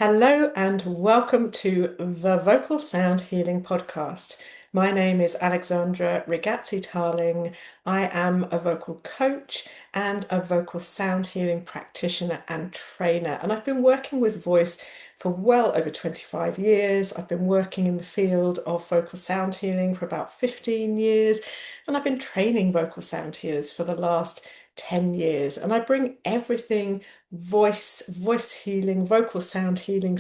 Hello and welcome to the Vocal Sound Healing Podcast. My name is Alexandra Rigazzi-Tarling. I am a vocal coach and a vocal sound healing practitioner and trainer, and I've been working with voice for well over 25 years. I've been working in the field of vocal sound healing for about 15 years, and I've been training vocal sound healers for the last 10 years, and I bring everything voice healing, vocal sound healing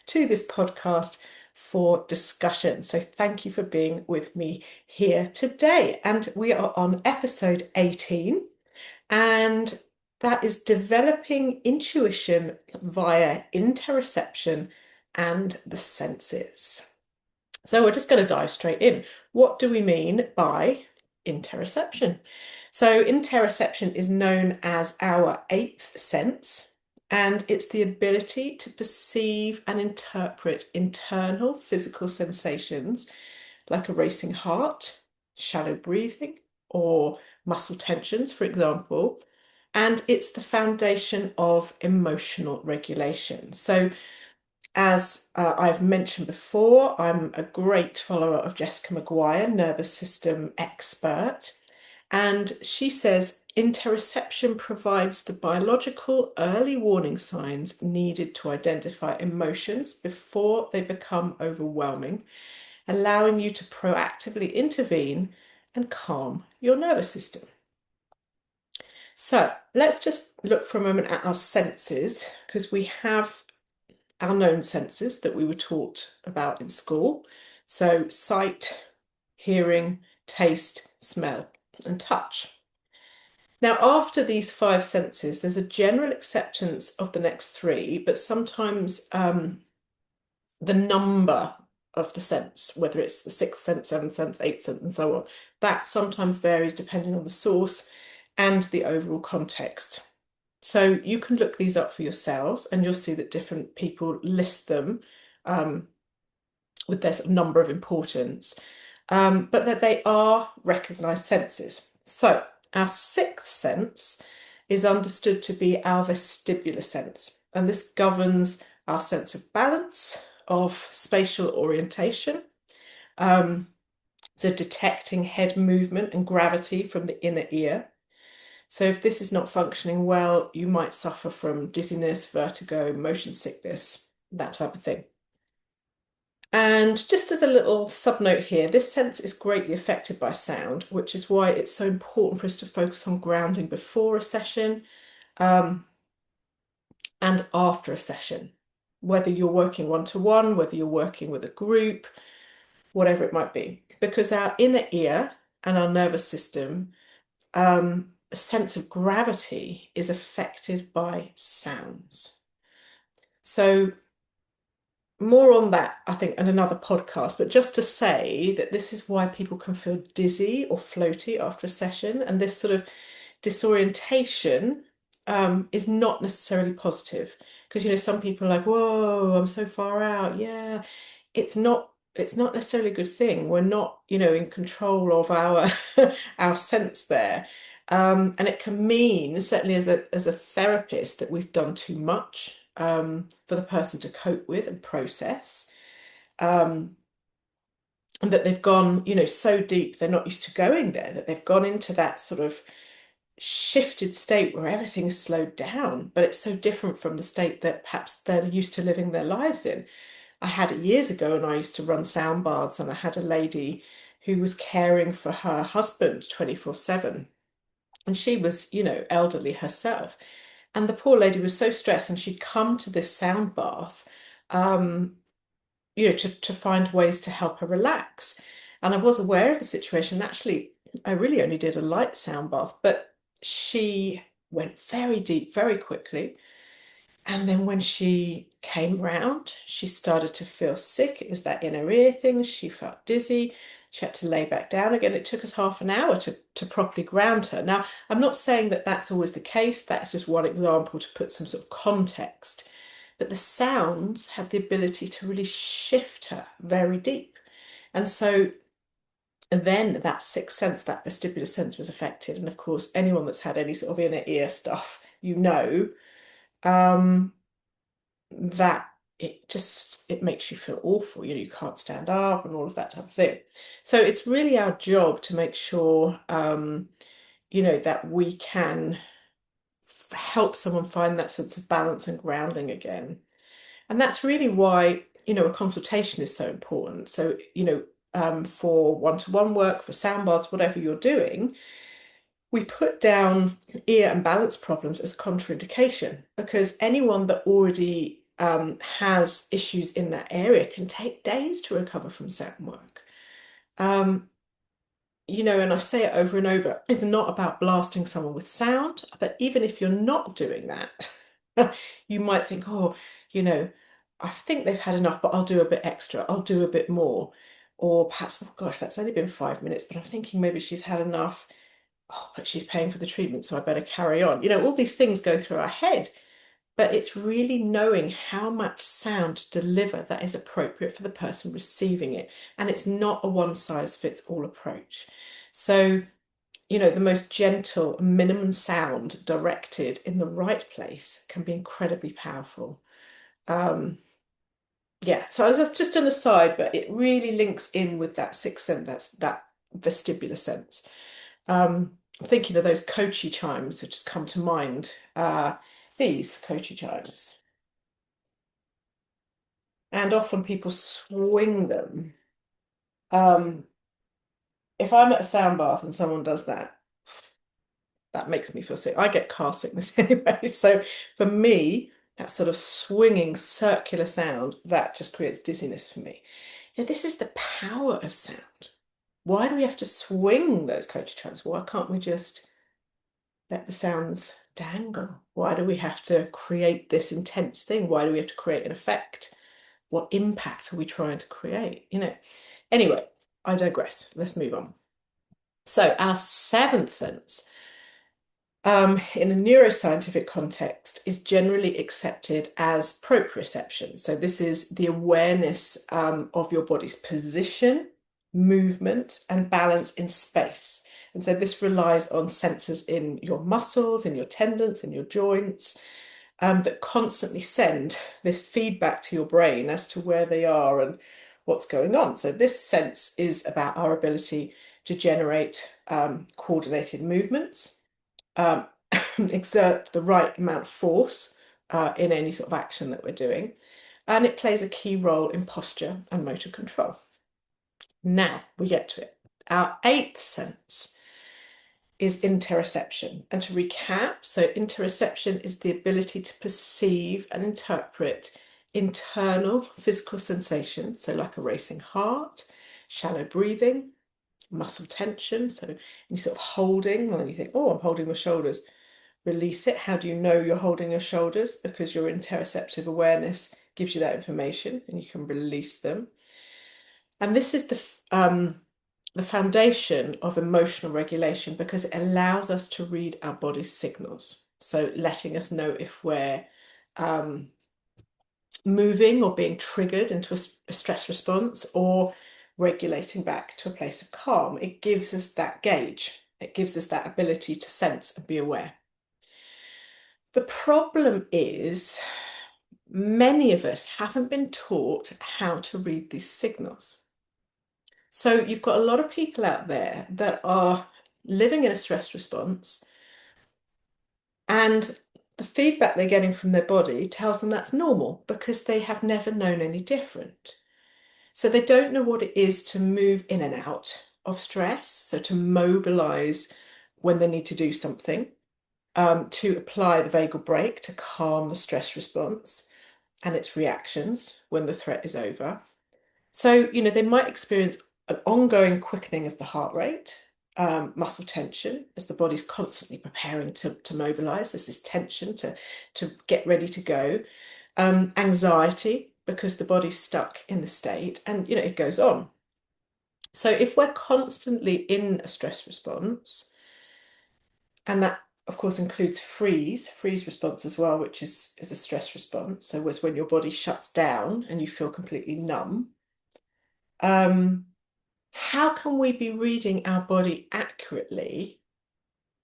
to this podcast for discussion. So thank you for being with me here today. And we are on episode 18, and that is developing intuition via interoception and the senses. So we're just going to dive straight in. What do we mean by interoception? So interoception is known as our eighth sense, and it's the ability to perceive and interpret internal physical sensations like a racing heart, shallow breathing, or muscle tensions, for example. And it's the foundation of emotional regulation. So as I've mentioned before, I'm a great follower of Jessica Maguire, nervous system expert, and she says interoception provides the biological early warning signs needed to identify emotions before they become overwhelming, allowing you to proactively intervene and calm your nervous system. So let's just look for a moment at our senses, because we have our known senses that we were taught about in school. So sight, hearing, taste, smell, and touch. Now, after these five senses, there's a general acceptance of the next three, but sometimes the number of the sense, whether it's the sixth sense, seventh sense, eighth sense, and so on, that sometimes varies depending on the source and the overall context. So you can look these up for yourselves, and you'll see that different people list them with their sort of number of importance, but that they are recognized senses. So our sixth sense is understood to be our vestibular sense, and this governs our sense of balance, of spatial orientation, so detecting head movement and gravity from the inner ear. So if this is not functioning well, you might suffer from dizziness, vertigo, motion sickness, that type of thing. And just as a little subnote here, this sense is greatly affected by sound, which is why it's so important for us to focus on grounding before a session, and after a session, whether you're working one-to-one, whether you're working with a group, whatever it might be, because our inner ear and our nervous system, a sense of gravity is affected by sounds. So more on that, I think, in another podcast, but just to say that this is why people can feel dizzy or floaty after a session, and this sort of disorientation is not necessarily positive, because some people are like, whoa, I'm so far out. Yeah, it's not necessarily a good thing. We're not, in control of our our sense there. And it can mean, certainly as a therapist, that we've done too much for the person to cope with and process. And that they've gone, so deep, they're not used to going there, that they've gone into that sort of shifted state where everything is slowed down, but it's so different from the state that perhaps they're used to living their lives in. I had it years ago, and I used to run sound baths, and I had a lady who was caring for her husband 24/7. And she was, elderly herself. And the poor lady was so stressed, and she'd come to this sound bath, to find ways to help her relax. And I was aware of the situation. Actually, I really only did a light sound bath, but she went very deep very quickly. And then when she came round, she started to feel sick. It was that inner ear thing. She felt dizzy. She had to lay back down again. It took us half an hour to properly ground her. Now, I'm not saying that that's always the case. That's just one example to put some sort of context. But the sounds had the ability to really shift her very deep. And so then that sixth sense, that vestibular sense was affected. And of course, anyone that's had any sort of inner ear stuff, that it makes you feel awful. You can't stand up and all of that type of thing. So it's really our job to make sure that we can help someone find that sense of balance and grounding again. And that's really why, a consultation is so important. So, for one-to-one work, for sound baths, whatever you're doing, we put down ear and balance problems as contraindication because anyone that already has issues in that area can take days to recover from sound work. Um, and I say it over and over, it's not about blasting someone with sound, but even if you're not doing that, you might think, oh, you know, I think they've had enough, but I'll do a bit extra, I'll do a bit more. Or perhaps, oh gosh, that's only been 5 minutes, but I'm thinking maybe she's had enough. Oh, but she's paying for the treatment, so I better carry on. All these things go through our head, but it's really knowing how much sound to deliver that is appropriate for the person receiving it. And it's not a one size fits all approach. So, the most gentle, minimum sound directed in the right place can be incredibly powerful. Um, yeah, so that's just an aside, but it really links in with that sixth sense, that's that vestibular sense. I'm thinking of those coachy chimes that just come to mind. These coachy chimes. And often people swing them. Um, if I'm at a sound bath and someone does that, that makes me feel sick. I get car sickness anyway. So for me, that sort of swinging circular sound, that just creates dizziness for me. This is the power of sound. Why do we have to swing those coachy chimes? Why can't we just let the sounds dangle? Why do we have to create this intense thing? Why do we have to create an effect? What impact are we trying to create? Anyway, I digress. Let's move on. So, our seventh sense, in a neuroscientific context, is generally accepted as proprioception. So, this is the awareness of your body's position, movement, and balance in space. And so, this relies on sensors in your muscles, in your tendons, in your joints, that constantly send this feedback to your brain as to where they are and what's going on. So, this sense is about our ability to generate coordinated movements, um, exert the right amount of force in any sort of action that we're doing, and it plays a key role in posture and motor control. Now we get to it. Our eighth sense is interoception. And to recap, so interoception is the ability to perceive and interpret internal physical sensations, so like a racing heart, shallow breathing, muscle tension. So you sort of holding, and you think, oh, I'm holding my shoulders. Release it. How do you know you're holding your shoulders? Because your interoceptive awareness gives you that information and you can release them. And this is the foundation of emotional regulation because it allows us to read our body's signals. So letting us know if we're um, moving or being triggered into a stress response or regulating back to a place of calm. It gives us that gauge. It gives us that ability to sense and be aware. The problem is many of us haven't been taught how to read these signals. So you've got a lot of people out there that are living in a stress response, and the feedback they're getting from their body tells them that's normal because they have never known any different. So they don't know what it is to move in and out of stress, so to mobilize when they need to do something, to apply the vagal brake to calm the stress response and its reactions when the threat is over. So, they might experience an ongoing quickening of the heart rate, muscle tension as the body's constantly preparing to mobilize. There's this tension to get ready to go, anxiety because the body's stuck in the state, and it goes on. So, if we're constantly in a stress response, and that of course includes freeze response as well, which is a stress response. So, was when your body shuts down and you feel completely numb. How can we be reading our body accurately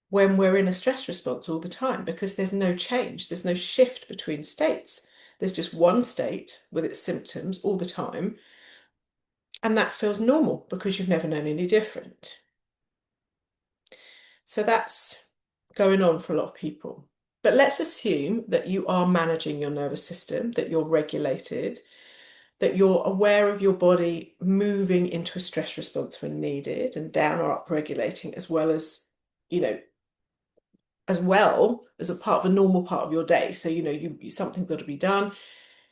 when we're in a stress response all the time? Because there's no change, there's no shift between states. There's just one state with its symptoms all the time, and that feels normal because you've never known any different. So that's going on for a lot of people. But let's assume that you are managing your nervous system, that you're regulated, that you're aware of your body moving into a stress response when needed and down or up regulating, you know, as well as a part of a normal part of your day. So, something's got to be done.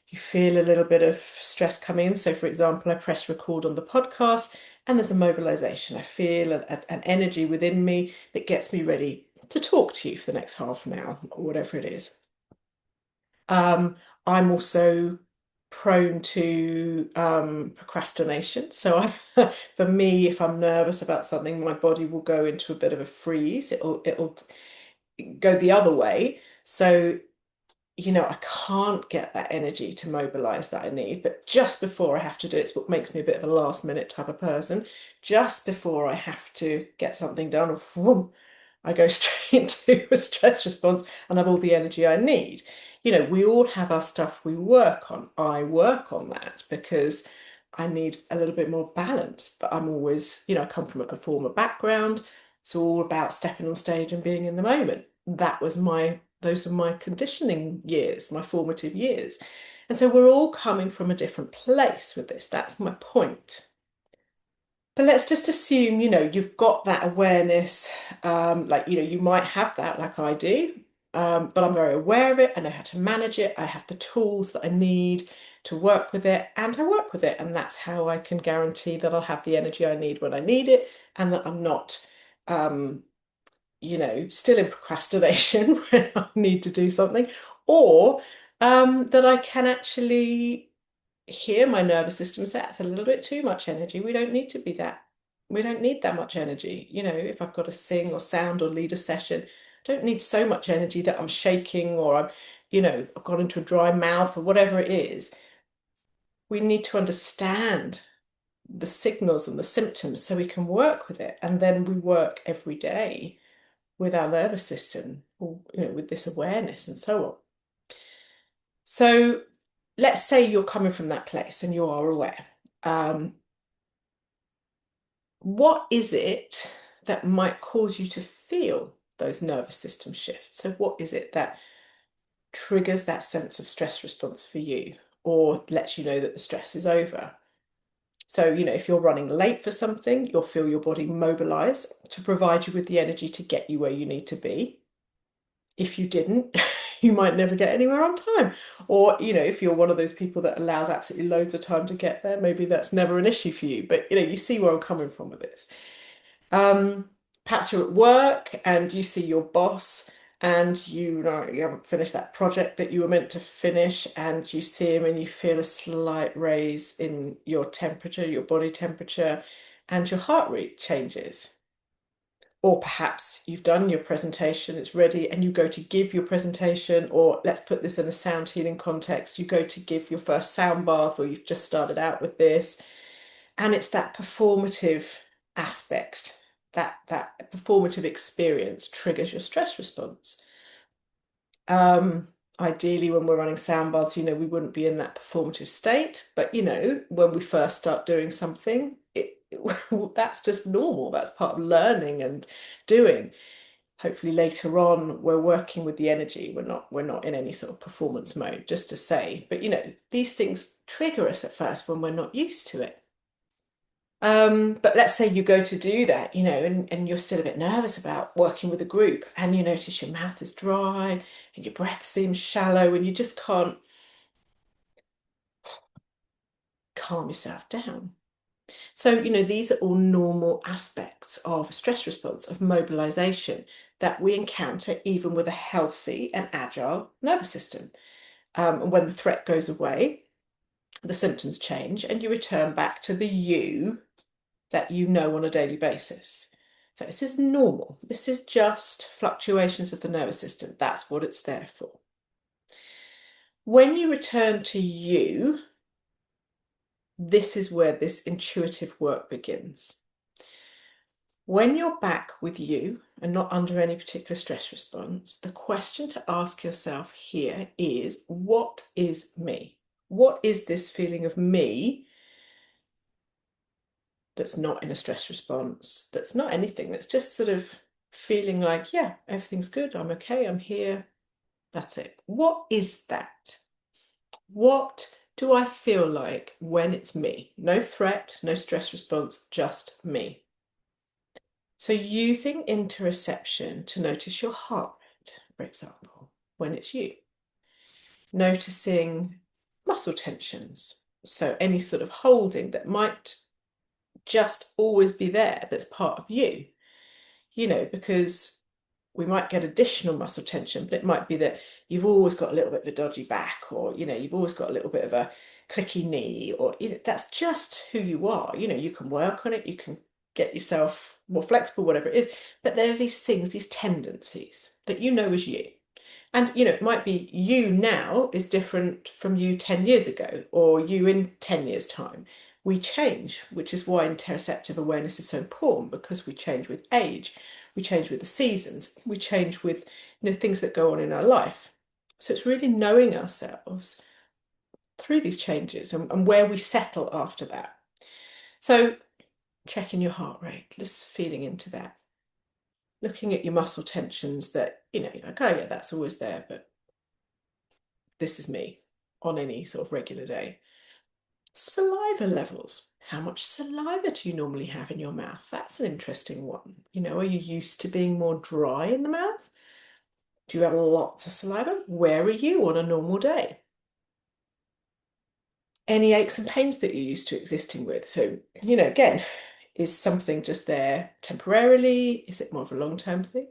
You feel a little bit of stress coming in. So, for example, I press record on the podcast and there's a mobilization. I feel an energy within me that gets me ready to talk to you for the next half an hour or whatever it is. I'm also prone to procrastination. So for me, if I'm nervous about something, my body will go into a bit of a freeze. It'll go the other way. So I can't get that energy to mobilize that I need. But just before I have to do it, it's what makes me a bit of a last minute type of person. Just before I have to get something done, whoom, I go straight into a stress response and have all the energy I need. We all have our stuff we work on. I work on that because I need a little bit more balance, but I'm always, I come from a performer background. It's all about stepping on stage and being in the moment. Those were my conditioning years, my formative years. And so we're all coming from a different place with this. That's my point. But let's just assume, you've got that awareness. You might have that like I do, but I'm very aware of it. I know how to manage it. I have the tools that I need to work with it, and I work with it. And that's how I can guarantee that I'll have the energy I need when I need it, and that I'm not, um, still in procrastination when I need to do something, or that I can actually hear my nervous system say that's a little bit too much energy. We don't need that much energy. If I've got to sing or sound or lead a session, I don't need so much energy that I'm shaking or I've got into a dry mouth or whatever it is. We need to understand the signals and the symptoms so we can work with it. And then we work every day with our nervous system, or, with this awareness and so on. So let's say you're coming from that place and you are aware. Um, what is it that might cause you to feel those nervous system shifts? So, what is it that triggers that sense of stress response for you or lets you know that the stress is over? So, if you're running late for something, you'll feel your body mobilize to provide you with the energy to get you where you need to be. If you didn't, you might never get anywhere on time. Or, if you're one of those people that allows absolutely loads of time to get there, maybe that's never an issue for you. But, you see where I'm coming from with this. Um, Perhaps you're at work and you see your boss and you haven't finished that project that you were meant to finish, and you see him and you feel a slight raise in your temperature, your body temperature, and your heart rate changes. Or perhaps you've done your presentation, it's ready, and you go to give your presentation, or let's put this in a sound healing context, you go to give your first sound bath, or you've just started out with this, and it's that performative aspect, that performative experience triggers your stress response. Um, Ideally, when we're running sound baths, we wouldn't be in that performative state, but when we first start doing something, that's just normal. That's part of learning and doing. Hopefully later on we're working with the energy. We're not in any sort of performance mode, just to say. But these things trigger us at first when we're not used to it. But let's say you go to do that, and you're still a bit nervous about working with a group, and you notice your mouth is dry and your breath seems shallow, and you just can't calm yourself down. So, these are all normal aspects of stress response, of mobilization that we encounter even with a healthy and agile nervous system. And when the threat goes away, the symptoms change and you return back to the you that you know on a daily basis. So this is normal. This is just fluctuations of the nervous system. That's what it's there for. When you return to you, this is where this intuitive work begins. When you're back with you and not under any particular stress response, the question to ask yourself here is, what is me? What is this feeling of me that's not in a stress response, that's not anything, that's just sort of feeling like, yeah, everything's good, I'm okay, I'm here, that's it. What is that? What do I feel like when it's me? No threat, no stress response, just me. So using interoception to notice your heart rate, for example, when it's you. Noticing muscle tensions. So any sort of holding that might just always be there that's part of you, because we might get additional muscle tension, but it might be that you've always got a little bit of a dodgy back, or you've always got a little bit of a clicky knee, or that's just who you are. You can work on it, you can get yourself more flexible, whatever it is, but there are these things, these tendencies that you know as you. And it might be you now is different from you 10 years ago, or you in 10 years' time. We change, which is why interoceptive awareness is so important, because we change with age, we change with the seasons, we change with things that go on in our life. So it's really knowing ourselves through these changes and where we settle after that. So checking your heart rate, just feeling into that. Looking at your muscle tensions that, you're like, oh yeah, that's always there, but this is me on any sort of regular day. Saliva levels. How much saliva do you normally have in your mouth? That's an interesting one. Are you used to being more dry in the mouth? Do you have lots of saliva? Where are you on a normal day? Any aches and pains that you're used to existing with? So, again, is something just there temporarily? Is it more of a long-term thing?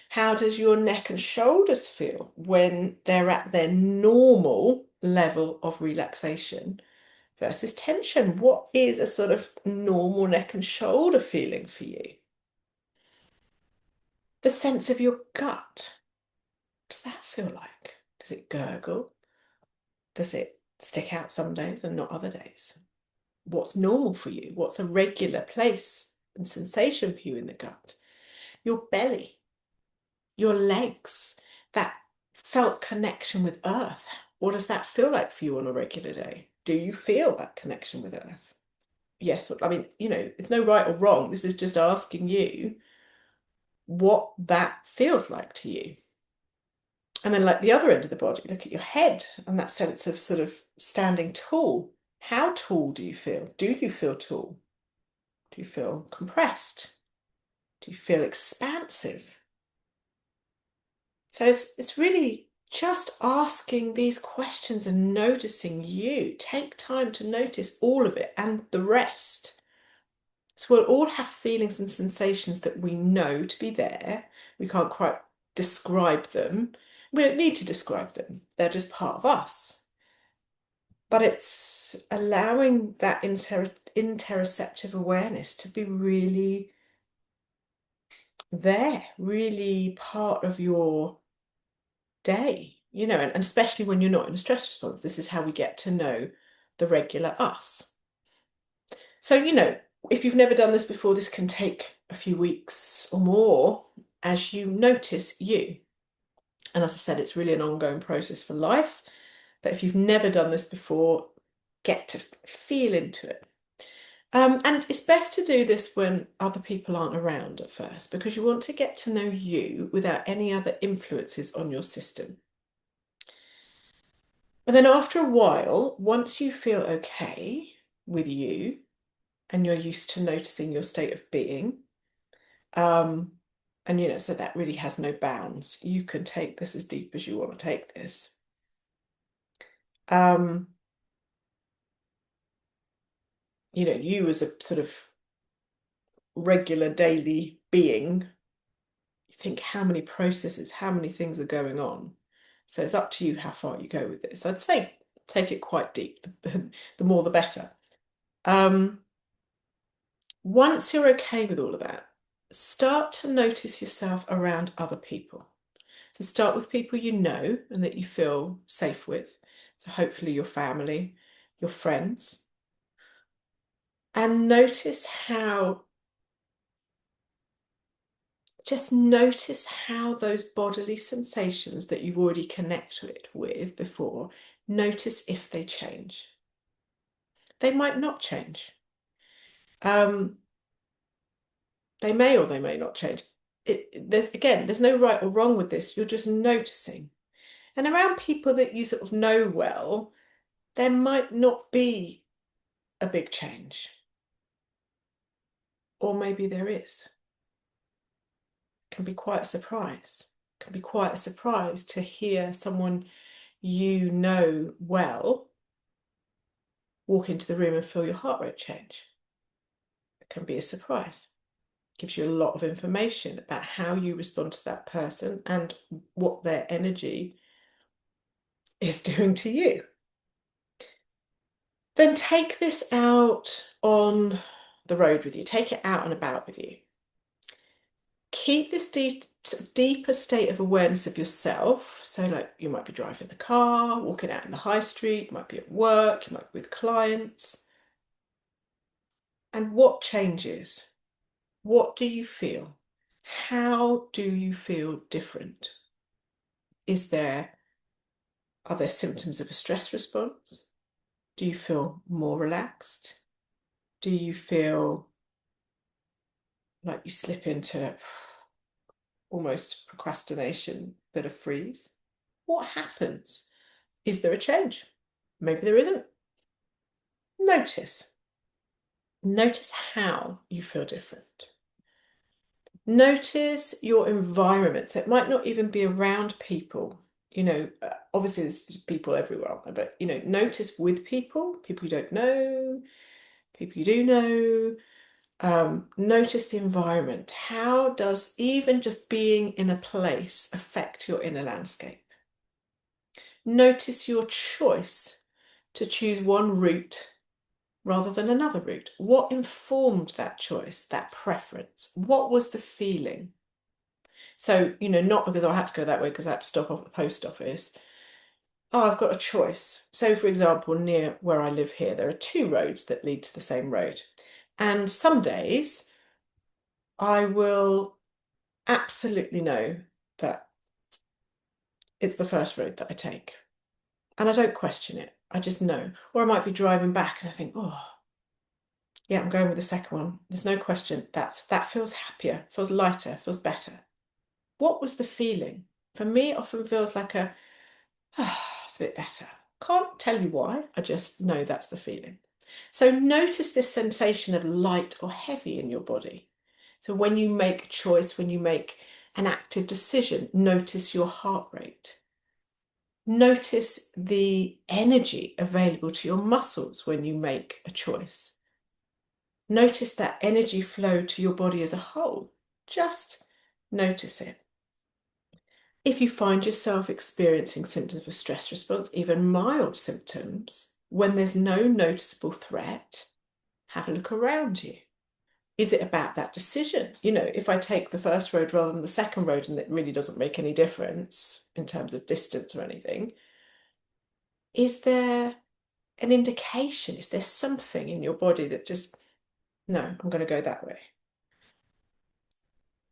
How does your neck and shoulders feel when they're at their normal level of relaxation versus tension? What is a sort of normal neck and shoulder feeling for you? The sense of your gut. What does that feel like? Does it gurgle? Does it stick out some days and not other days? What's normal for you? What's a regular place and sensation for you in the gut? Your belly, your legs, that felt connection with earth. What does that feel like for you on a regular day? Do you feel that connection with earth? Yes, I mean, it's no right or wrong. This is just asking you what that feels like to you. And then, like the other end of the body, look at your head and that sense of sort of standing tall. How tall do you feel? Do you feel tall? Do you feel compressed? Do you feel expansive? So it's really just asking these questions and noticing you. Take time to notice all of it and the rest. So we'll all have feelings and sensations that we know to be there. We can't quite describe them. We don't need to describe them. They're just part of us. But it's allowing that interoceptive awareness to be really there, really part of your day, and especially when you're not in a stress response. This is how we get to know the regular us. So, if you've never done this before, this can take a few weeks or more as you notice you. And as I said, it's really an ongoing process for life. But if you've never done this before, get to feel into it. And it's best to do this when other people aren't around at first, because you want to get to know you without any other influences on your system. And then after a while, once you feel okay with you and you're used to noticing your state of being, um, and so that really has no bounds. You can take this as deep as you want to take this. Um, you as a sort of regular daily being, you think how many processes, how many things are going on. So it's up to you how far you go with this. I'd say take it quite deep. The more the better. Once you're okay with all of that, start to notice yourself around other people. So start with people you know and that you feel safe with. So hopefully your family, your friends. And notice how just notice how those bodily sensations that you've already connected with before, notice if they change. They might not change. Um, they may or they may not change. There's no right or wrong with this. You're just noticing. And around people that you sort of know well, there might not be a big change. Or maybe there is. It can be quite a surprise. It can be quite a surprise to hear someone you know well walk into the room and feel your heart rate change. It can be a surprise. It gives you a lot of information about how you respond to that person and what their energy is doing to you. Then take this out on the road with you. Take it out and about with you. Keep this deeper state of awareness of yourself. So, like, you might be driving the car, walking out in the high street, you might be at work, you might be with clients. And what changes? What do you feel? How do you feel different? Are there symptoms of a stress response? Do you feel more relaxed? Do you feel like you slip into almost procrastination, bit of freeze? What happens? Is there a change? Maybe there isn't. Notice. Notice how you feel different. Notice your environment. So it might not even be around people. Obviously there's people everywhere, but notice with people you don't know, people you do know. Notice the environment. How does even just being in a place affect your inner landscape? Notice your choice to choose one route rather than another route. What informed that choice, that preference? What was the feeling? So, not because I had to go that way because I had to stop off at the post office. Oh, I've got a choice. So, for example, near where I live here, there are two roads that lead to the same road. And some days I will absolutely know that it's the first road that I take. And I don't question it. I just know. Or I might be driving back and I think, oh, yeah, I'm going with the second one. There's no question. That feels happier, feels lighter, feels better. What was the feeling? For me, it often feels like it's a bit better. Can't tell you why. I just know that's the feeling. So notice this sensation of light or heavy in your body. So when you make a choice, when you make an active decision, notice your heart rate. Notice the energy available to your muscles when you make a choice. Notice that energy flow to your body as a whole. Just notice it. If you find yourself experiencing symptoms of a stress response, even mild symptoms, when there's no noticeable threat, have a look around you. Is it about that decision? If I take the first road rather than the second road and it really doesn't make any difference in terms of distance or anything, is there an indication? Is there something in your body that just, no, I'm going to go that way?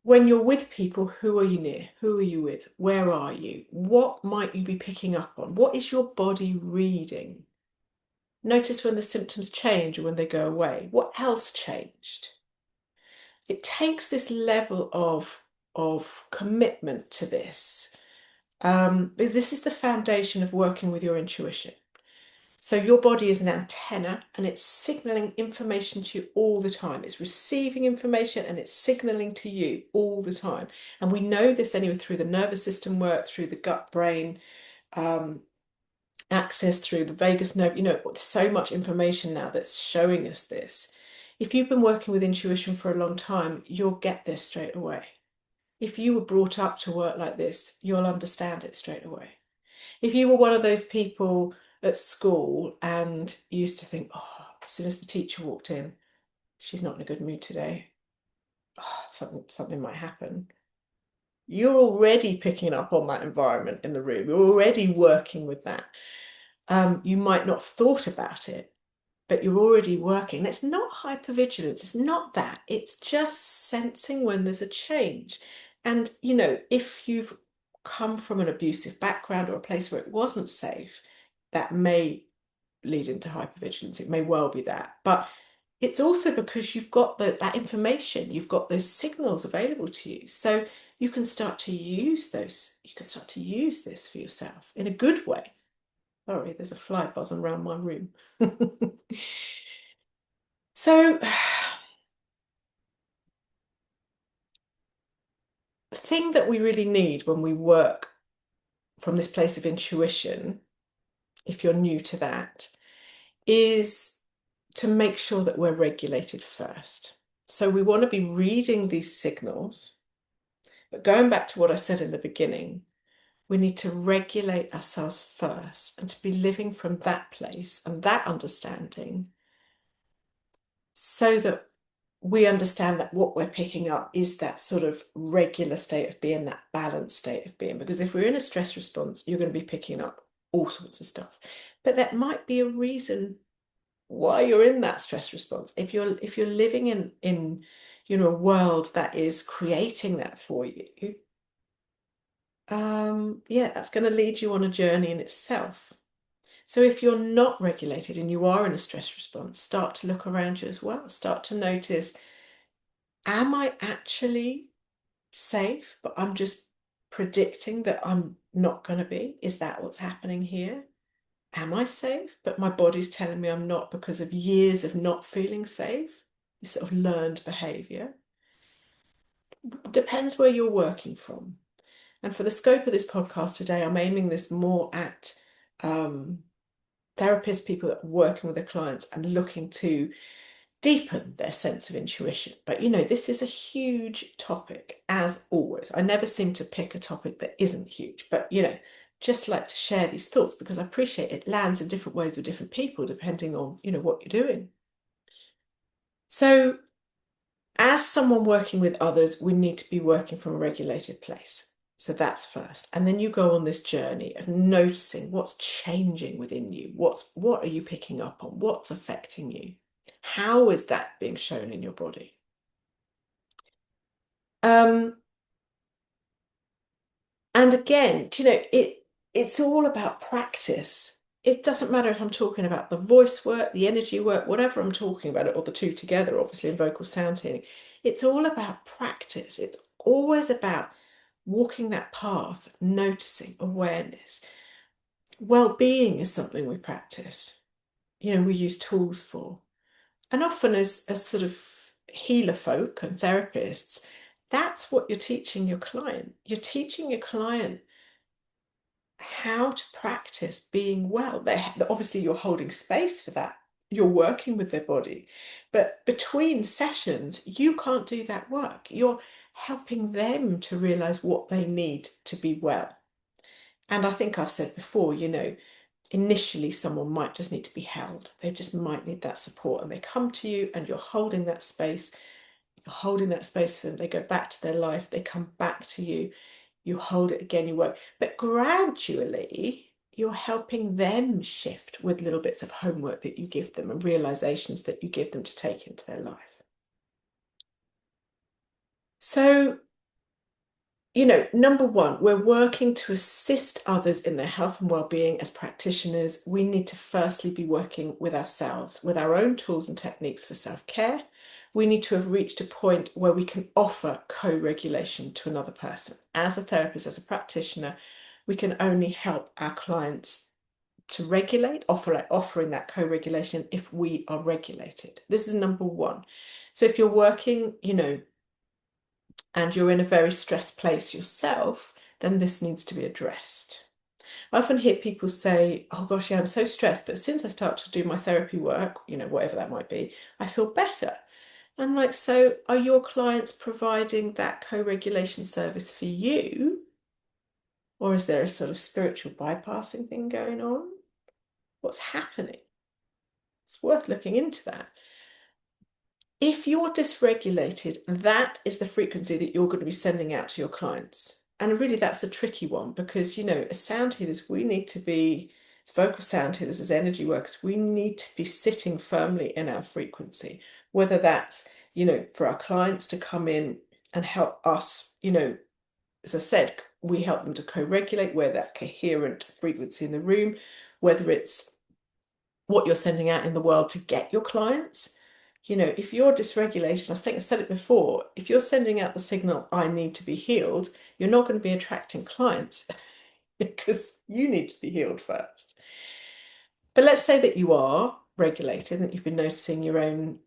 When you're with people, who are you near? Who are you with? Where are you? What might you be picking up on? What is your body reading? Notice when the symptoms change or when they go away. What else changed? It takes this level of commitment to this. This is the foundation of working with your intuition. So your body is an antenna and it's signaling information to you all the time. It's receiving information and it's signaling to you all the time. And we know this anyway through the nervous system work, through the gut brain axis, through the vagus nerve. So much information now that's showing us this. If you've been working with intuition for a long time, you'll get this straight away. If you were brought up to work like this, you'll understand it straight away. If you were one of those people at school and used to think, oh, as soon as the teacher walked in, she's not in a good mood today. Oh, something might happen. You're already picking up on that environment in the room. You're already working with that. You might not have thought about it, but you're already working. It's not hypervigilance. It's not that. It's just sensing when there's a change. And, if you've come from an abusive background or a place where it wasn't safe, that may lead into hypervigilance. It may well be that. But it's also because you've got that information, you've got those signals available to you. So you can start to use those, you can start to use this for yourself in a good way. Sorry, there's a fly buzzing around my room. So the thing that we really need when we work from this place of intuition, if you're new to that, is to make sure that we're regulated first. So we want to be reading these signals, but going back to what I said in the beginning, we need to regulate ourselves first and to be living from that place and that understanding so that we understand that what we're picking up is that sort of regular state of being, that balanced state of being. Because if we're in a stress response, you're going to be picking up all sorts of stuff. But that might be a reason why you're in that stress response. If you're living in a world that is creating that for you, yeah, that's going to lead you on a journey in itself. So if you're not regulated and you are in a stress response, start to look around you as well. Start to notice, am I actually safe, but I'm just predicting that I'm not going to be? Is that what's happening here? Am I safe? But my body's telling me I'm not because of years of not feeling safe. This sort of learned behavior. Depends where you're working from. And for the scope of this podcast today, I'm aiming this more at um, therapists, people that are working with their clients and looking to deepen their sense of intuition. But this is a huge topic, as always. I never seem to pick a topic that isn't huge, but just like to share these thoughts because I appreciate it lands in different ways with different people depending on, what you're doing. So, as someone working with others, we need to be working from a regulated place. So that's first. And then you go on this journey of noticing what's changing within you. What are you picking up on? What's affecting you? How is that being shown in your body? Um, and again, it's all about practice. It doesn't matter if I'm talking about the voice work, the energy work, whatever I'm talking about, or the two together, obviously in vocal sound healing. It's all about practice. It's always about walking that path, noticing awareness. Well-being is something we practice. We use tools for. And often as sort of healer folk and therapists, that's what you're teaching your client. You're teaching your client how to practice being well. Obviously, you're holding space for that. You're working with their body. But between sessions, you can't do that work. You're helping them to realize what they need to be well. And I think I've said before, initially someone might just need to be held. They just might need that support. And they come to you and you're holding that space. You're holding that space for them. They go back to their life. They come back to you. You hold it again, you work. But gradually, you're helping them shift with little bits of homework that you give them and realizations that you give them to take into their life. So, number one, we're working to assist others in their health and well-being as practitioners. We need to firstly be working with ourselves, with our own tools and techniques for self-care. We need to have reached a point where we can offer co-regulation to another person. As a therapist, as a practitioner, we can only help our clients to regulate, offering that co-regulation if we are regulated. This is number one. So if you're working, and you're in a very stressed place yourself, then this needs to be addressed. I often hear people say, oh gosh, yeah, I'm so stressed, but as soon as I start to do my therapy work, whatever that might be, I feel better. I'm like, so are your clients providing that co-regulation service for you? Or is there a sort of spiritual bypassing thing going on? What's happening? It's worth looking into that. If you're dysregulated, that is the frequency that you're going to be sending out to your clients. And really, that's a tricky one because, as sound healers, we need to be, as vocal sound healers, as energy workers, we need to be sitting firmly in our frequency, whether that's, for our clients to come in and help us, as I said, we help them to co-regulate where that coherent frequency in the room, whether it's what you're sending out in the world to get your clients. If you're dysregulated, I think I've said it before, if you're sending out the signal, I need to be healed, you're not going to be attracting clients because you need to be healed first. But let's say that you are regulated, that you've been noticing your own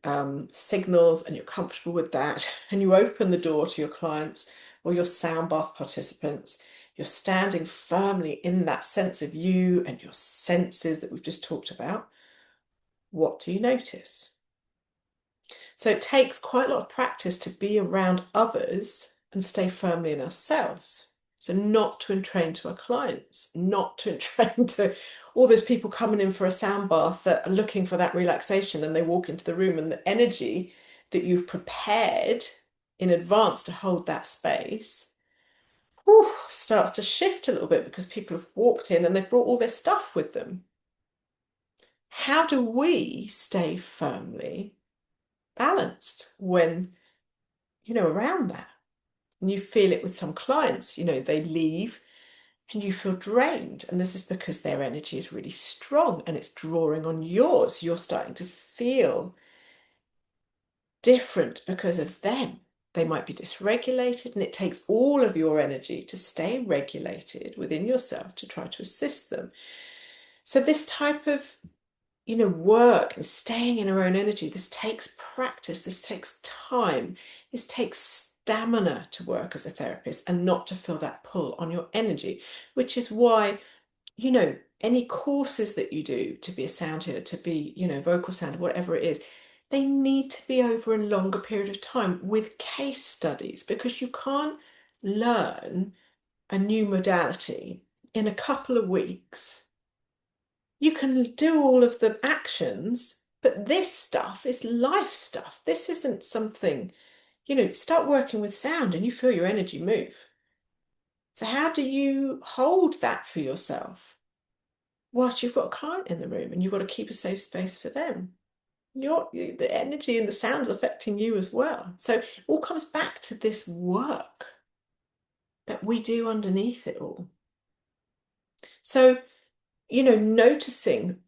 signals and you're comfortable with that, and you open the door to your clients or your sound bath participants. You're standing firmly in that sense of you and your senses that we've just talked about. What do you notice? So it takes quite a lot of practice to be around others and stay firmly in ourselves. So not to entrain to our clients, not to entrain to all those people coming in for a sound bath that are looking for that relaxation, and they walk into the room and the energy that you've prepared in advance to hold that space starts to shift a little bit because people have walked in and they've brought all their stuff with them. How do we stay firmly balanced when, around that? And you feel it with some clients, they leave and you feel drained. And this is because their energy is really strong and it's drawing on yours. You're starting to feel different because of them. They might be dysregulated, and it takes all of your energy to stay regulated within yourself to try to assist them. So this type of work and staying in our own energy, this takes practice, this takes time, this takes stamina to work as a therapist and not to feel that pull on your energy, which is why, any courses that you do to be a sound healer, to be, vocal sound, whatever it is, they need to be over a longer period of time with case studies, because you can't learn a new modality in a couple of weeks. You can do all of the actions, but this stuff is life stuff. This isn't something, start working with sound and you feel your energy move. So how do you hold that for yourself whilst you've got a client in the room and you've got to keep a safe space for them? The energy and the sound's affecting you as well. So it all comes back to this work that we do underneath it all. So, noticing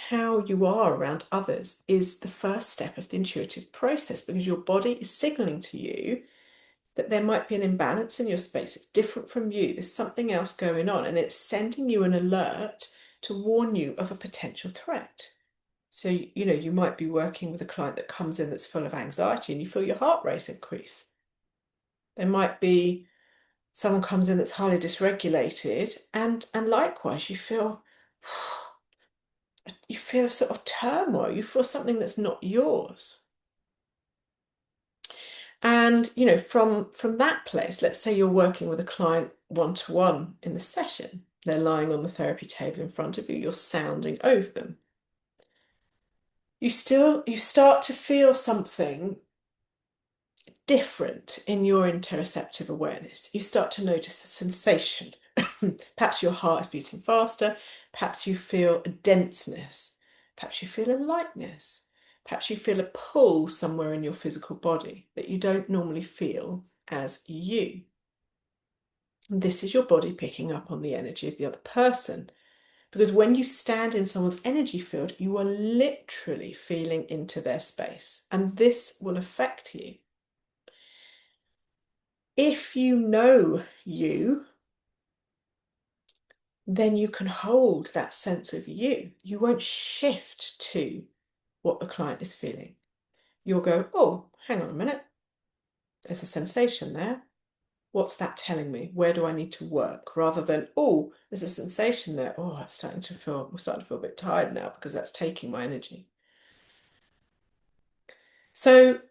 how you are around others is the first step of the intuitive process, because your body is signaling to you that there might be an imbalance in your space. It's different from you. There's something else going on, and it's sending you an alert to warn you of a potential threat. So, you might be working with a client that comes in that's full of anxiety and you feel your heart rate increase. There might be someone comes in that's highly dysregulated, and likewise you feel a sort of turmoil, you feel something that's not yours. And from that place, let's say you're working with a client one-to-one in the session, they're lying on the therapy table in front of you, you're sounding over them. You start to feel something different in your interoceptive awareness. You start to notice a sensation. Perhaps your heart is beating faster, perhaps you feel a denseness, perhaps you feel a lightness, perhaps you feel a pull somewhere in your physical body that you don't normally feel as you. And this is your body picking up on the energy of the other person. Because when you stand in someone's energy field, you are literally feeling into their space, and this will affect you. If you know you, then you can hold that sense of you. You won't shift to what the client is feeling. You'll go, oh, hang on a minute. There's a sensation there. What's that telling me? Where do I need to work? Rather than, oh, there's a sensation there. Oh, we're starting to feel a bit tired now because that's taking my energy. So,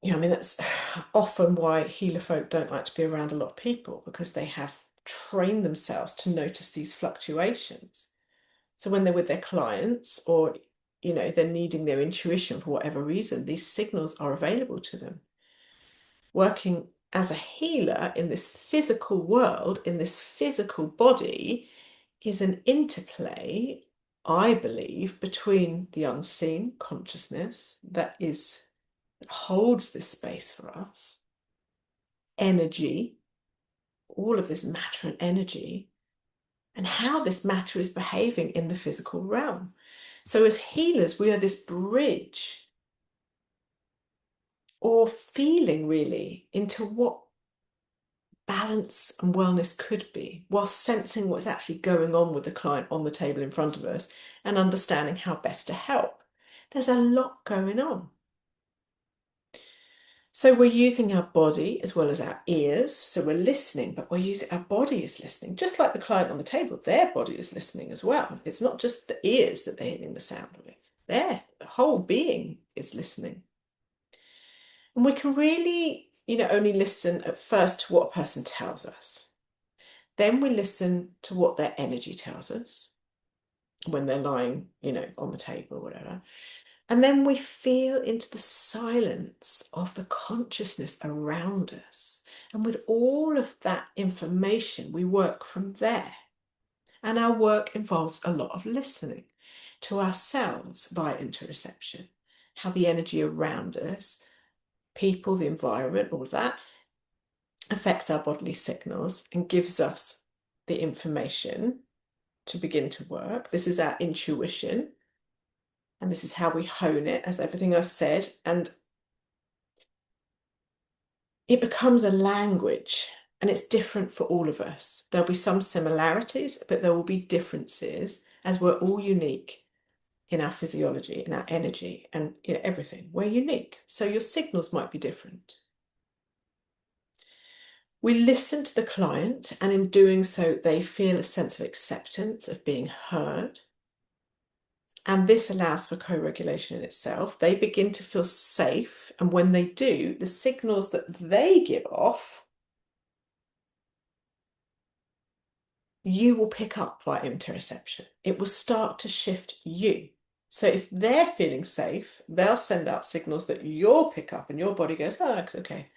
that's often why healer folk don't like to be around a lot of people, because they have trained themselves to notice these fluctuations. So when they're with their clients, or they're needing their intuition for whatever reason, these signals are available to them. Working as a healer in this physical world, in this physical body, is an interplay, I believe, between the unseen consciousness that holds this space for us, energy, all of this matter and energy and how this matter is behaving in the physical realm. So as healers, we are this bridge or feeling really into what balance and wellness could be, while sensing what's actually going on with the client on the table in front of us and understanding how best to help. There's a lot going on. So we're using our body as well as our ears. So we're listening, but we're using our body is listening, just like the client on the table. Their body is listening as well. It's not just the ears that they're hearing the sound with. Their whole being is listening. And we can really, only listen at first to what a person tells us. Then we listen to what their energy tells us when they're lying, on the table or whatever. And then we feel into the silence of the consciousness around us. And with all of that information, we work from there. And our work involves a lot of listening to ourselves via interoception, how the energy around us, people, the environment, all of that, affects our bodily signals and gives us the information to begin to work. This is our intuition. And this is how we hone it, as everything I've said. And it becomes a language, and it's different for all of us. There'll be some similarities, but there will be differences, as we're all unique in our physiology, in our energy, and everything. We're unique. So your signals might be different. We listen to the client, and in doing so, they feel a sense of acceptance, of being heard. And this allows for co-regulation in itself. They begin to feel safe. And when they do, the signals that they give off, you will pick up via interoception. It will start to shift you. So if they're feeling safe, they'll send out signals that you'll pick up and your body goes, oh, it's okay.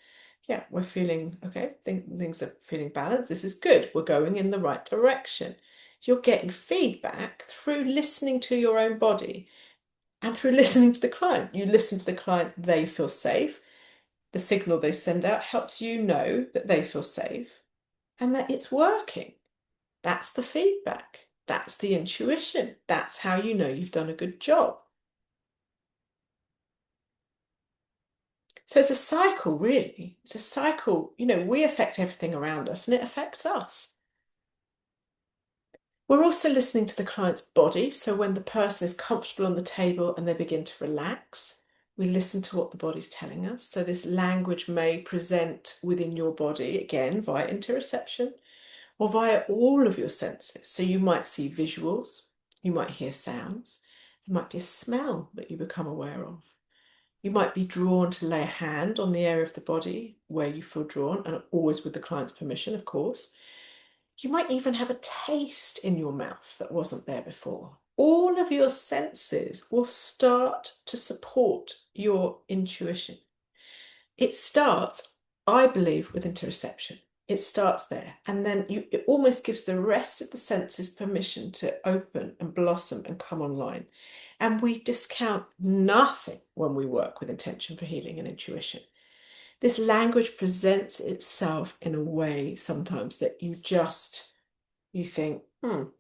Yeah, we're feeling okay. Things are feeling balanced. This is good. We're going in the right direction. You're getting feedback through listening to your own body. And through listening to the client, you listen to the client, they feel safe. The signal they send out helps you know that they feel safe and that it's working. That's the feedback. That's the intuition. That's how you know you've done a good job. So it's a cycle, really. It's a cycle. We affect everything around us and it affects us. We're also listening to the client's body. So when the person is comfortable on the table and they begin to relax, we listen to what the body's telling us. So this language may present within your body, again, via interoception or via all of your senses. So you might see visuals, you might hear sounds, there might be a smell that you become aware of. You might be drawn to lay a hand on the area of the body where you feel drawn, and always with the client's permission, of course. You might even have a taste in your mouth that wasn't there before. All of your senses will start to support your intuition. It starts, I believe, with interoception. It starts there, and then it almost gives the rest of the senses permission to open and blossom and come online. And we discount nothing when we work with intention for healing and intuition. This language presents itself in a way sometimes that you think, don't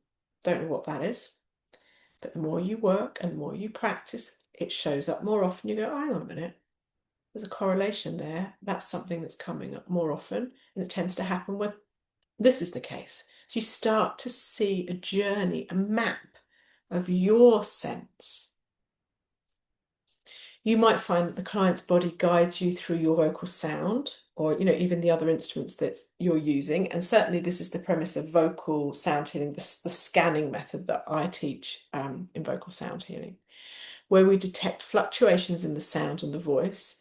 know what that is. But the more you work and the more you practice, it shows up more often. You go, oh, hang on a minute. There's a correlation there. That's something that's coming up more often. And it tends to happen when this is the case. So you start to see a journey, a map of your sense. You might find that the client's body guides you through your vocal sound, or even the other instruments that you're using. And certainly this is the premise of vocal sound healing, the scanning method that I teach in vocal sound healing, where we detect fluctuations in the sound and the voice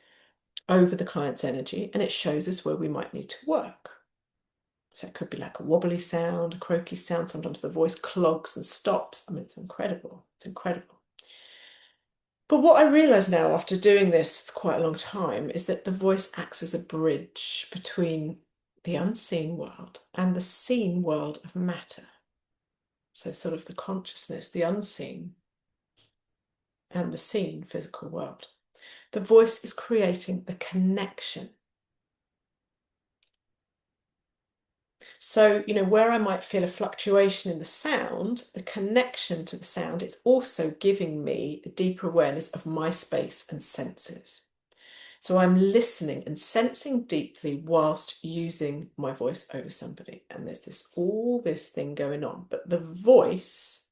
over the client's energy, and it shows us where we might need to work. So it could be like a wobbly sound, a croaky sound. Sometimes the voice clogs and stops. I mean, it's incredible. It's incredible. But what I realise now after doing this for quite a long time is that the voice acts as a bridge between the unseen world and the seen world of matter. So sort of the consciousness, the unseen, and the seen physical world. The voice is creating the connection. So, where I might feel a fluctuation in the sound, the connection to the sound, it's also giving me a deeper awareness of my space and senses. So I'm listening and sensing deeply whilst using my voice over somebody. And there's all this thing going on, but the voice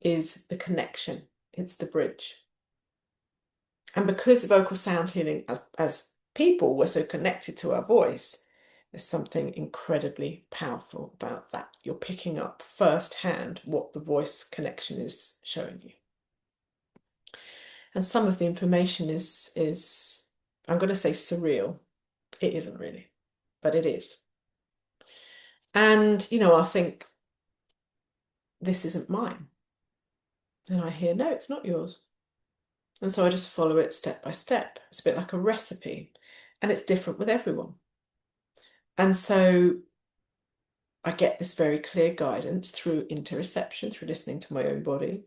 is the connection. It's the bridge. And because vocal sound healing, as people, we're so connected to our voice, there's something incredibly powerful about that. You're picking up firsthand what the voice connection is showing you. And some of the information is I'm going to say surreal. It isn't really, but it is. And, I think this isn't mine. And I hear, no, it's not yours. And so I just follow it step by step. It's a bit like a recipe, and it's different with everyone. And so I get this very clear guidance through interoception, through listening to my own body.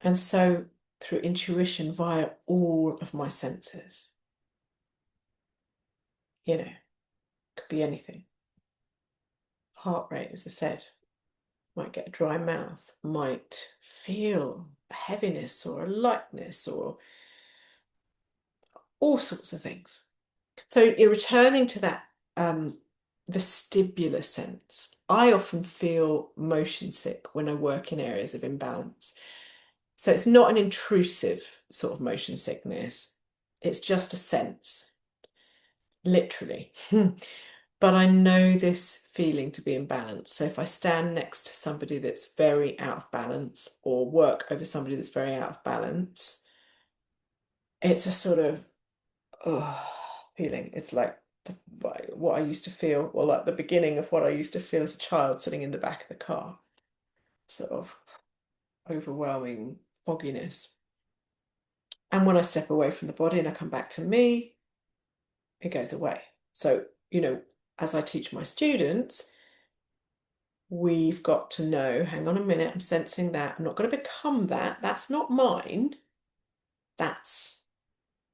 And so through intuition via all of my senses. Could be anything. Heart rate, as I said, might get a dry mouth, might feel a heaviness or a lightness or all sorts of things. So you're returning to that vestibular sense. I often feel motion sick when I work in areas of imbalance. So it's not an intrusive sort of motion sickness. It's just a sense, literally. But I know this feeling to be imbalanced. So if I stand next to somebody that's very out of balance or work over somebody that's very out of balance, it's a sort of feeling. It's like what I used to feel, well, like the beginning of what I used to feel as a child sitting in the back of the car, sort of overwhelming fogginess. And when I step away from the body and I come back to me, it goes away. So, as I teach my students, we've got to know, hang on a minute, I'm sensing that. I'm not going to become that. That's not mine. That's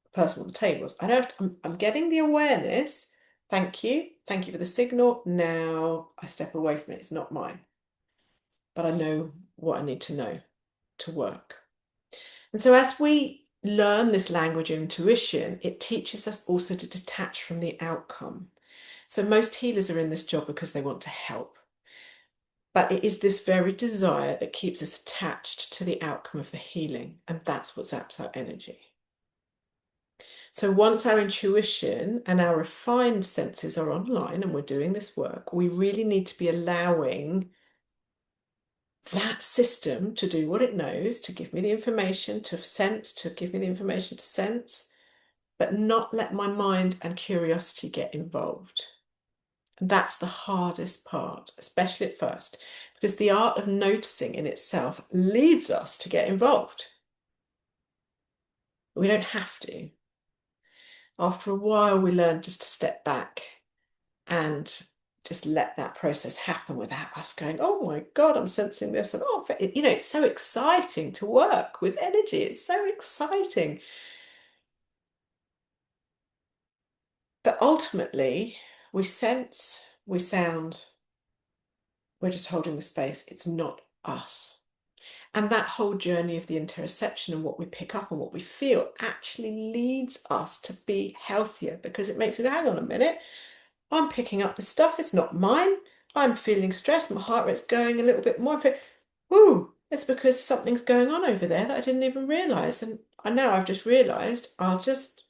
the person on the table. I don't have to, I'm getting the awareness. Thank you. Thank you for the signal. Now I step away from it. It's not mine. But I know what I need to know to work. And so as we learn this language of intuition, it teaches us also to detach from the outcome. So most healers are in this job because they want to help. But it is this very desire that keeps us attached to the outcome of the healing, and that's what zaps our energy. So once our intuition and our refined senses are online and we're doing this work, we really need to be allowing that system to do what it knows, to give me the information to sense, to give me the information to sense, but not let my mind and curiosity get involved. And that's the hardest part, especially at first, because the art of noticing in itself leads us to get involved. We don't have to. After a while, we learn just to step back and just let that process happen without us going, oh my God, I'm sensing this. And it's so exciting to work with energy. It's so exciting. But ultimately, we sense, we sound, we're just holding the space. It's not us. And that whole journey of the interoception and what we pick up and what we feel actually leads us to be healthier because it makes me go, hang on a minute, I'm picking up the stuff, it's not mine. I'm feeling stressed, my heart rate's going a little bit more. Woo, it's because something's going on over there that I didn't even realise. And now I've just realised I'll just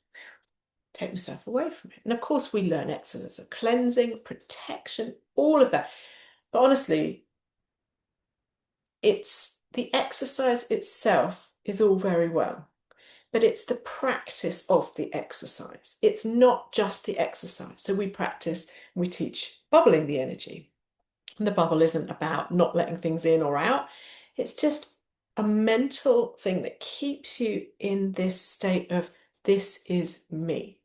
take myself away from it. And of course, we learn exercises of cleansing, protection, all of that. But honestly, it's the exercise itself is all very well, but it's the practice of the exercise. It's not just the exercise. So we practice, we teach bubbling the energy. And the bubble isn't about not letting things in or out. It's just a mental thing that keeps you in this state of this is me.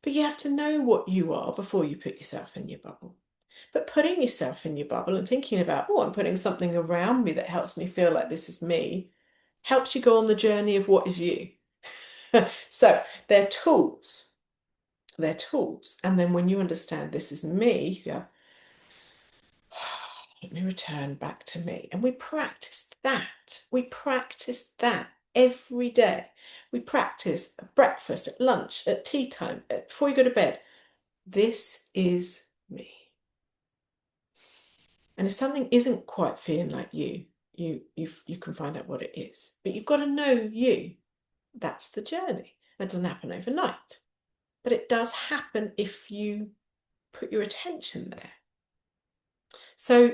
But you have to know what you are before you put yourself in your bubble. But putting yourself in your bubble and thinking about, oh, I'm putting something around me that helps me feel like this is me, helps you go on the journey of what is you. So they're tools, they're tools. And then when you understand this is me, you go, let me return back to me. And we practice that. We practice that every day. We practice at breakfast, at lunch, at tea time, before you go to bed. This is me. And if something isn't quite feeling like you can find out what it is. But you've got to know you. That's the journey. That doesn't happen overnight. But it does happen if you put your attention there. So,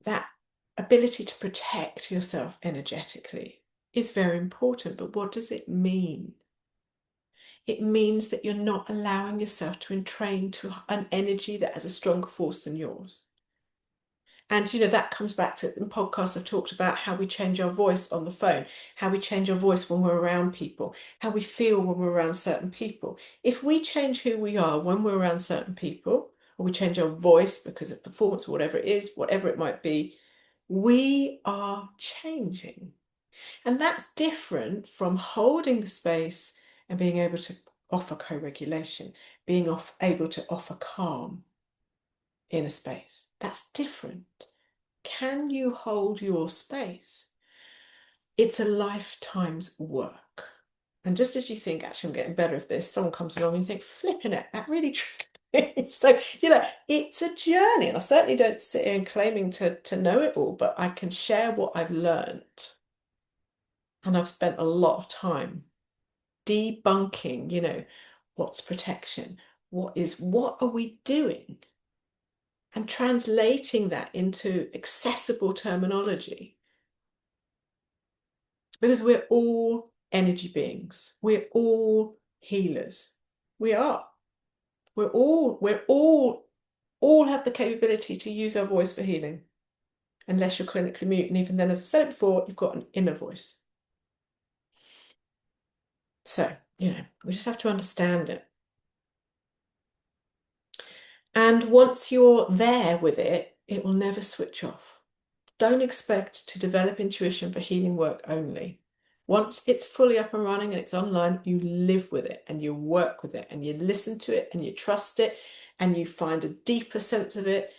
that ability to protect yourself energetically is very important. But what does it mean? It means that you're not allowing yourself to entrain to an energy that has a stronger force than yours. And that comes back to in podcasts I've talked about how we change our voice on the phone, how we change our voice when we're around people, how we feel when we're around certain people. If we change who we are when we're around certain people, or we change our voice because of performance or whatever it is, whatever it might be, we are changing. And that's different from holding the space and being able to offer co-regulation, being able to offer calm in a space. That's different. Can you hold your space? It's a lifetime's work. And just as you think, actually, I'm getting better at this, someone comes along and you think, flipping it, that really tricked me. So, it's a journey. And I certainly don't sit here and claiming to know it all, but I can share what I've learned. And I've spent a lot of time debunking, what's protection? What are we doing? And translating that into accessible terminology. Because we're all energy beings. We're all healers. We are. We're all have the capability to use our voice for healing. Unless you're clinically mute. And even then, as I've said it before, you've got an inner voice. So, we just have to understand it. And once you're there with it, it will never switch off. Don't expect to develop intuition for healing work only. Once it's fully up and running and it's online, you live with it and you work with it and you listen to it and you trust it and you find a deeper sense of it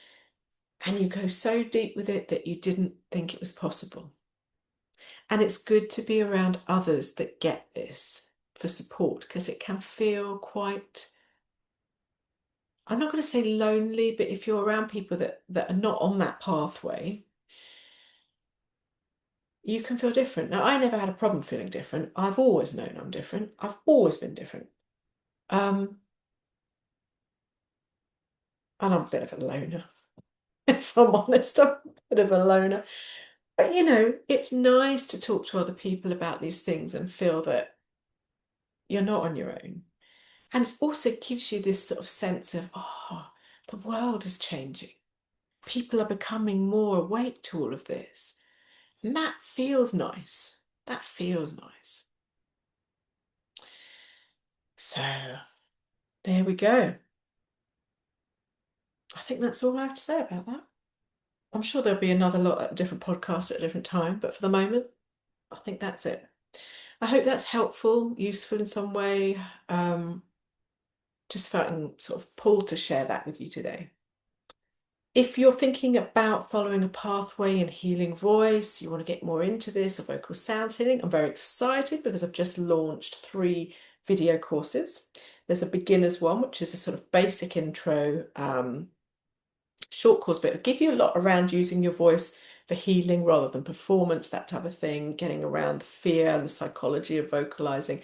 and you go so deep with it that you didn't think it was possible. And it's good to be around others that get this for support because it can feel quite, I'm not going to say lonely, but if you're around people that are not on that pathway, you can feel different. Now, I never had a problem feeling different. I've always known I'm different. I've always been different. And I'm a bit of a loner. If I'm honest, I'm a bit of a loner. But it's nice to talk to other people about these things and feel that you're not on your own. And it also gives you this sort of sense of, the world is changing. People are becoming more awake to all of this. And that feels nice. That feels nice. So there we go. I think that's all I have to say about that. I'm sure there'll be another lot at different podcasts at a different time, but for the moment, I think that's it. I hope that's helpful, useful in some way. Just felt sort of pulled to share that with you today. If you're thinking about following a pathway in healing voice, you want to get more into this or vocal sound healing, I'm very excited because I've just launched 3 video courses. There's a beginner's one, which is a sort of basic intro short course, but it'll give you a lot around using your voice for healing rather than performance, that type of thing, getting around fear and the psychology of vocalizing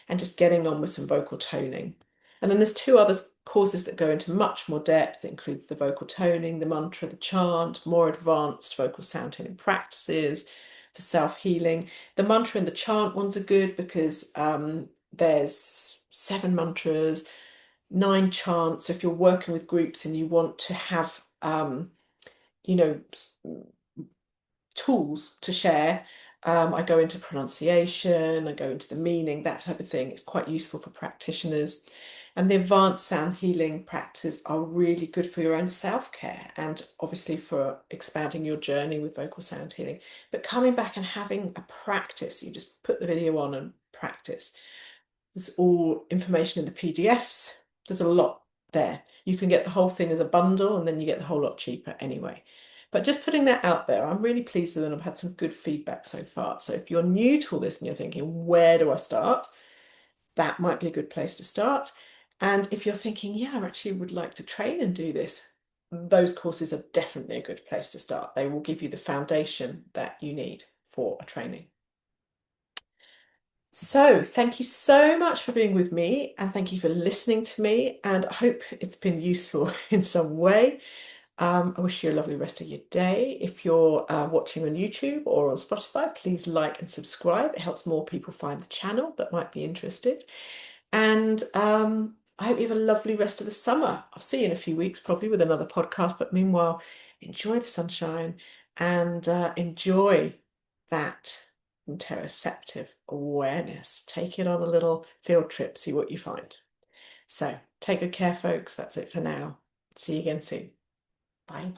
and just getting on with some vocal toning. And then there's 2 other courses that go into much more depth. It includes the vocal toning, the mantra, the chant, more advanced vocal sound healing practices for self-healing. The mantra and the chant ones are good because there's 7 mantras, 9 chants. So if you're working with groups and you want to have tools to share, I go into pronunciation, I go into the meaning, that type of thing. It's quite useful for practitioners. And the advanced sound healing practices are really good for your own self-care and obviously for expanding your journey with vocal sound healing. But coming back and having a practice, you just put the video on and practice. There's all information in the PDFs. There's a lot there. You can get the whole thing as a bundle and then you get the whole lot cheaper anyway. But just putting that out there, I'm really pleased with it and I've had some good feedback so far. So if you're new to all this and you're thinking, where do I start? That might be a good place to start. And if you're thinking, yeah, I actually would like to train and do this, those courses are definitely a good place to start. They will give you the foundation that you need for a training. So, thank you so much for being with me and thank you for listening to me. And I hope it's been useful in some way. I wish you a lovely rest of your day. If you're watching on YouTube or on Spotify, please like and subscribe. It helps more people find the channel that might be interested. And I hope you have a lovely rest of the summer. I'll see you in a few weeks, probably with another podcast. But meanwhile, enjoy the sunshine and enjoy that interoceptive awareness. Take it on a little field trip, see what you find. So take good care, folks. That's it for now. See you again soon. Bye.